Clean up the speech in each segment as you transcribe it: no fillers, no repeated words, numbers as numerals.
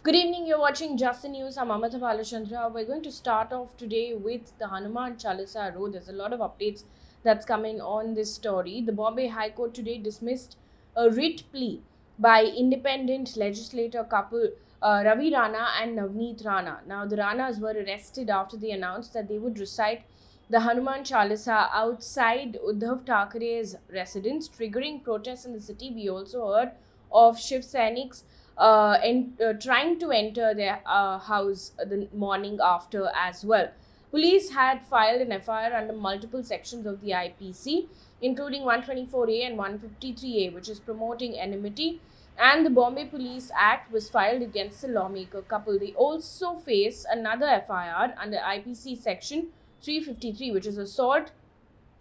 Good evening, you're watching Just the News. I'm Amata Balachandra. We're going to start off today with the Hanuman Chalisa road. There's a lot of updates that's coming on this story. The Bombay High Court today dismissed a writ plea by independent legislator couple Ravi Rana and Navneet Rana. Now, the Ranas were arrested after they announced that they would recite the Hanuman Chalisa outside Uddhav Thackeray's residence, triggering protests in the city. We also heard of Shiv Sainik's trying to enter their house the morning after as well. Police had filed an FIR under multiple sections of the IPC, including 124A and 153A, which is promoting enmity, and the Bombay Police Act was filed against the lawmaker couple. They also face another FIR under IPC section 353, which is assault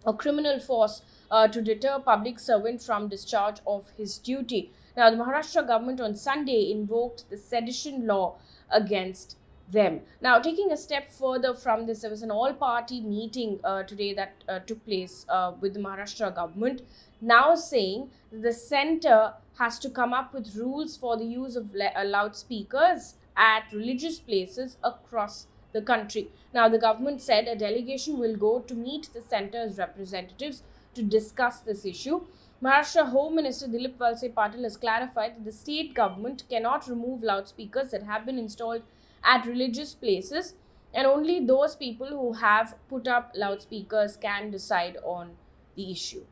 or criminal force to deter public servant from discharge of his duty. Now, the Maharashtra government on Sunday invoked the sedition law against them. Now, taking a step further from this, there was an all-party meeting today that took place with the Maharashtra government, now saying that the centre has to come up with rules for the use of loudspeakers at religious places across the country. Now, the government said a delegation will go to meet the centre's representatives to discuss this issue. Maharashtra Home Minister Dilip Valse Patil has clarified that the state government cannot remove loudspeakers that have been installed at religious places, and only those people who have put up loudspeakers can decide on the issue.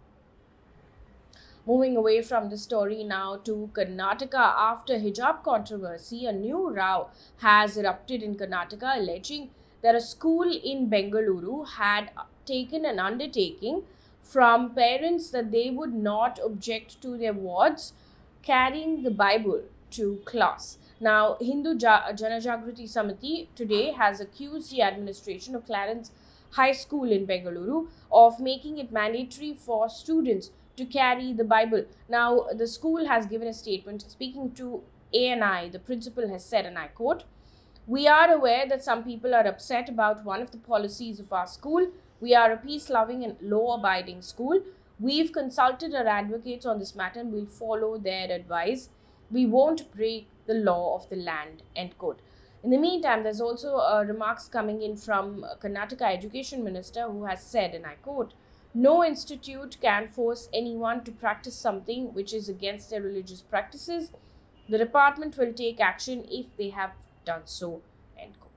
Moving away from the story now to Karnataka, after hijab controversy, a new row has erupted in Karnataka, alleging that a school in Bengaluru had taken an undertaking from parents that they would not object to their wards carrying the Bible to class. Now, Hindu Janajagriti Samiti today has accused the administration of Clarence High School in Bengaluru of making it mandatory for students to carry the Bible. Now, the school has given a statement. Speaking to ANI, the principal has said, and I quote, "We are aware that some people are upset about one of the policies of our school. We are a peace-loving and law-abiding school. We've consulted our advocates on this matter and we'll follow their advice. We won't break the law of the land," end quote. In the meantime, there's also remarks coming in from Karnataka Education Minister, who has said, and I quote, "No institute can force anyone to practice something which is against their religious practices. The department will take action if they have done so," end quote.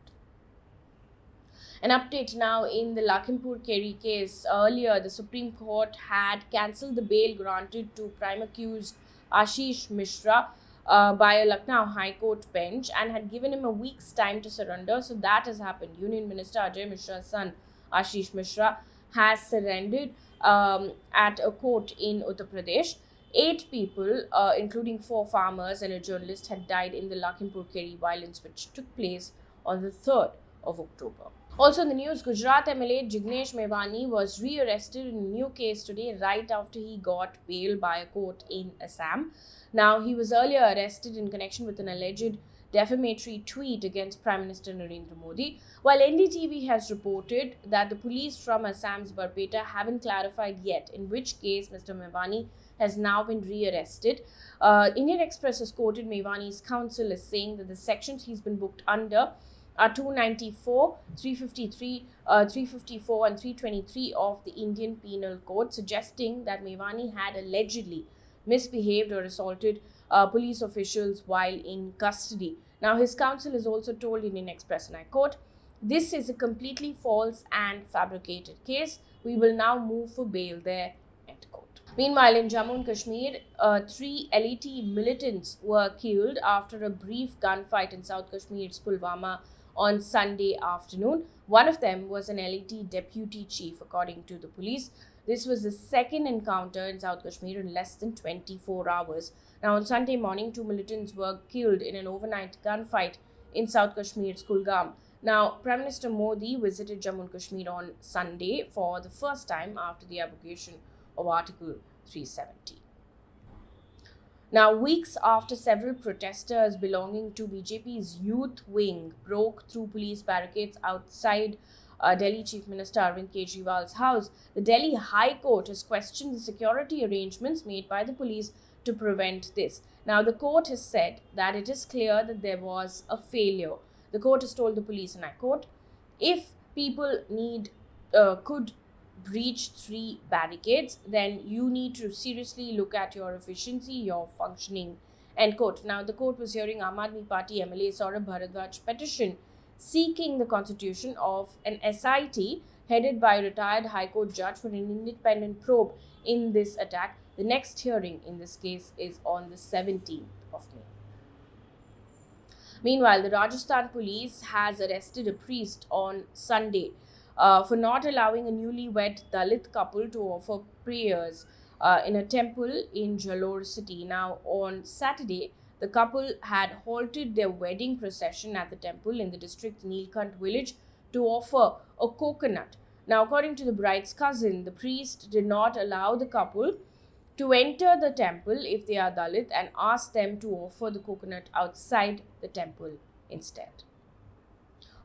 An update now in the Lakhimpur Kheri case. Earlier, the Supreme Court had cancelled the bail granted to prime accused Ashish Mishra by a Lucknow High Court bench and had given him a week's time to surrender. So that has happened. Union Minister Ajay Mishra's son, Ashish Mishra, has surrendered at a court in Uttar Pradesh. 8 people, including 4 farmers and a journalist, had died in the Lakhimpur Kheri violence, which took place on the 3rd of October. Also in the news, Gujarat MLA Jignesh Mevani was rearrested in a new case today right after he got bail by a court in Assam. Now, he was earlier arrested in connection with an alleged defamatory tweet against Prime Minister Narendra Modi, while NDTV has reported that the police from Assam's Barpeta haven't clarified yet in which case Mr. Mevani has now been rearrested. Indian Express has quoted Mevani's counsel as saying that the sections he's been booked under are 294, 353, 354 and 323 of the Indian Penal Code, suggesting that Mevani had allegedly misbehaved or assaulted police officials while in custody. Now, his counsel has also told Indian Express, and I quote, "This is a completely false and fabricated case. We will now move for bail there," end quote. Meanwhile, in Jammu and Kashmir, 3 LET militants were killed after a brief gunfight in South Kashmir's Pulwama on Sunday afternoon. One of them was an LET deputy chief, according to the police. This was the second encounter in South Kashmir in less than 24 hours. Now, on Sunday morning, 2 militants were killed in an overnight gunfight in South Kashmir's Kulgam. Now, Prime Minister Modi visited Jammu and Kashmir on Sunday for the first time after the abrogation of Article 370. Now, weeks after several protesters belonging to BJP's youth wing broke through police barricades outside Delhi Chief Minister Arvind Kejriwal's house. The Delhi High Court has questioned the security arrangements made by the police to prevent this. Now, the court has said that it is clear that there was a failure. The court has told the police, and I quote, if people could breach 3 barricades, then you need to seriously look at your efficiency, your functioning, end quote. Now, the court was hearing Aam Aadmi Party MLA Saurabh Bharadwaj petition seeking the constitution of an SIT headed by a retired High Court judge for an independent probe in this attack. The next hearing in this case is on the 17th of May. Meanwhile, the Rajasthan police has arrested a priest on Sunday for not allowing a newlywed Dalit couple to offer prayers in a temple in Jalore city. Now, on Saturday, the couple had halted their wedding procession at the temple in the district's Nilkant village to offer a coconut. Now, according to the bride's cousin, the priest did not allow the couple to enter the temple if they are Dalit and asked them to offer the coconut outside the temple instead.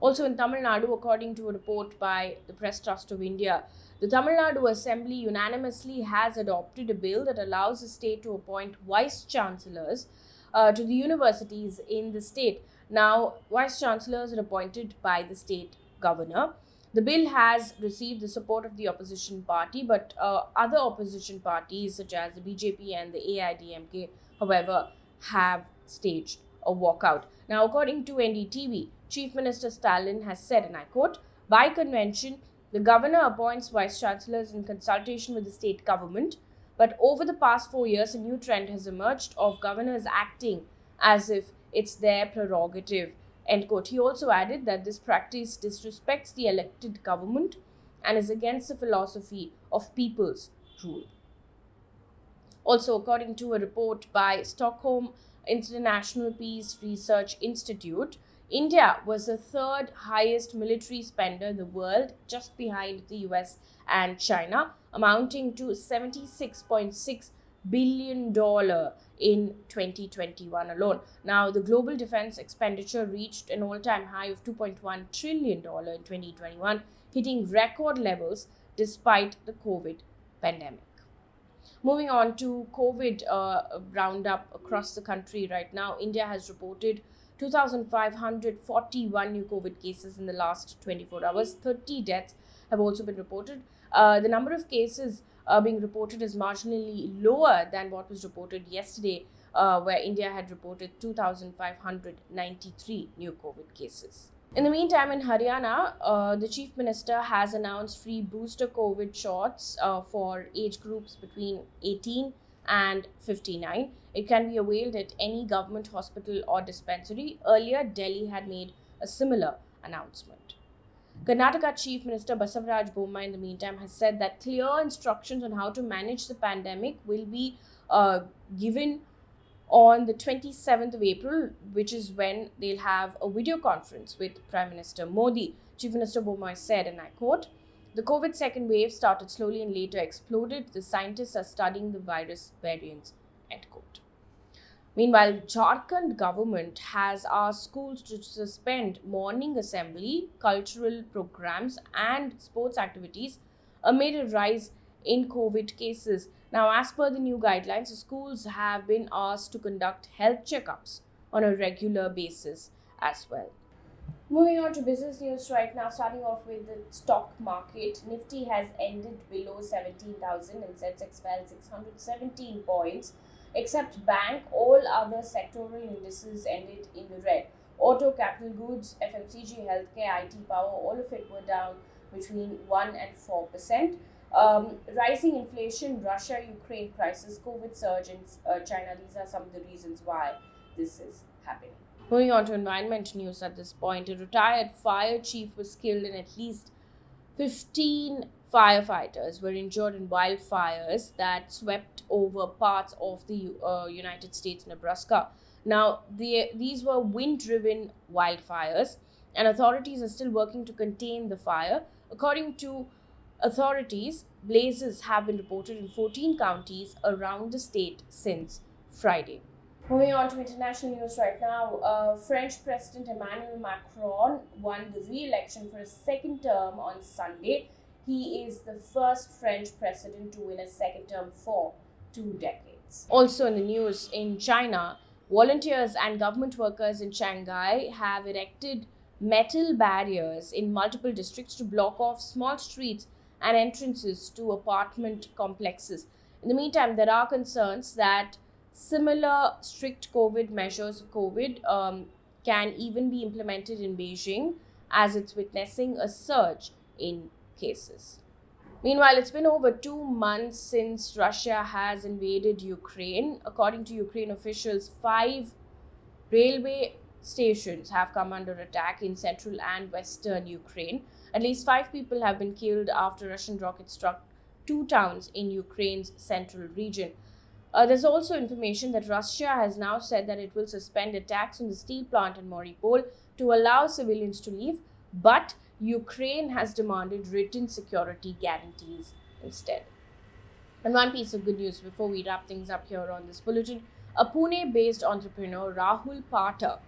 Also in Tamil Nadu, according to a report by the Press Trust of India, the Tamil Nadu Assembly unanimously has adopted a bill that allows the state to appoint vice chancellors to the universities in the state. Now, vice chancellors are appointed by the state governor. The bill has received the support of the opposition party, but other opposition parties such as the BJP and the AIDMK, however, have staged a walkout. Now, according to NDTV, Chief Minister Stalin has said, and I quote, by convention, the governor appoints vice chancellors in consultation with the state government, but over the past 4 years, a new trend has emerged of governors acting as if it's their prerogative, end quote. He also added that this practice disrespects the elected government and is against the philosophy of people's rule. Also, according to a report by Stockholm International Peace Research Institute, India was the 3rd highest military spender in the world, just behind the US and China, amounting to $76.6 billion in 2021 alone. Now, the global defense expenditure reached an all-time high of $2.1 trillion in 2021, hitting record levels despite the COVID pandemic. Moving on to COVID roundup across the country right now, India has reported 2,541 new COVID cases in the last 24 hours. 30 deaths have also been reported. The number of cases being reported is marginally lower than what was reported yesterday, where India had reported 2,593 new COVID cases. In the meantime, in Haryana, the Chief Minister has announced free booster COVID shots for age groups between 18 and 59. It can be availed at any government hospital or dispensary. Earlier, Delhi had made a similar announcement. Karnataka Chief Minister Basavaraj Bommai, in the meantime, has said that clear instructions on how to manage the pandemic will be given on the 27th of April, which is when they'll have a video conference with Prime Minister Modi. Chief Minister Bommai said, and I quote, the COVID second wave started slowly and later exploded. The scientists are studying the virus variants, end quote. Meanwhile, Jharkhand government has asked schools to suspend morning assembly, cultural programs and sports activities amid a rise in COVID cases. Now, as per the new guidelines, the schools have been asked to conduct health checkups on a regular basis as well. Moving on to business news right now, starting off with the stock market. Nifty has ended below 17,000 and Sensex fell 617 points. Except bank, all other sectoral indices ended in the red. Auto, capital goods, FMCG, healthcare, IT, power, all of it were down between 1 and 4%. Rising inflation, Russia-Ukraine crisis, COVID surge in China, these are some of the reasons why this is happening. Moving on to environment news at this point, a retired fire chief was killed and at least 15 firefighters were injured in wildfires that swept over parts of the United States, Nebraska. Now, these were wind-driven wildfires, and authorities are still working to contain the fire. According to authorities, blazes have been reported in 14 counties around the state since Friday. Moving on to international news right now, French President Emmanuel Macron won the re-election for a second term on Sunday. He is the first French president to win a second term for 2 decades. Also in the news, in China, volunteers and government workers in Shanghai have erected metal barriers in multiple districts to block off small streets and entrances to apartment complexes. In the meantime, there are concerns that similar strict COVID measures of COVID can even be implemented in Beijing as it's witnessing a surge in cases. Meanwhile, it's been over 2 months since Russia has invaded Ukraine. According to Ukraine officials, 5 railway stations have come under attack in central and western Ukraine. At least 5 people have been killed after Russian rockets struck 2 towns in Ukraine's central region. There's also information that Russia has now said that it will suspend attacks on the steel plant in Mariupol to allow civilians to leave, but Ukraine has demanded written security guarantees instead. And one piece of good news before we wrap things up here on this bulletin, a Pune-based entrepreneur, Rahul Pathak,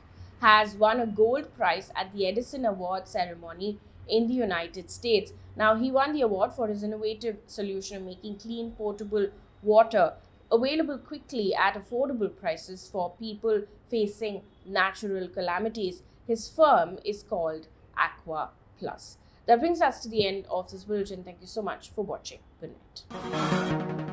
has won a gold prize at the Edison Award ceremony in the United States. Now, he won the award for his innovative solution of making clean, potable water available quickly at affordable prices for people facing natural calamities. His firm is called Aqua Plus. That brings us to the end of this bulletin. Thank you so much for watching. Good night.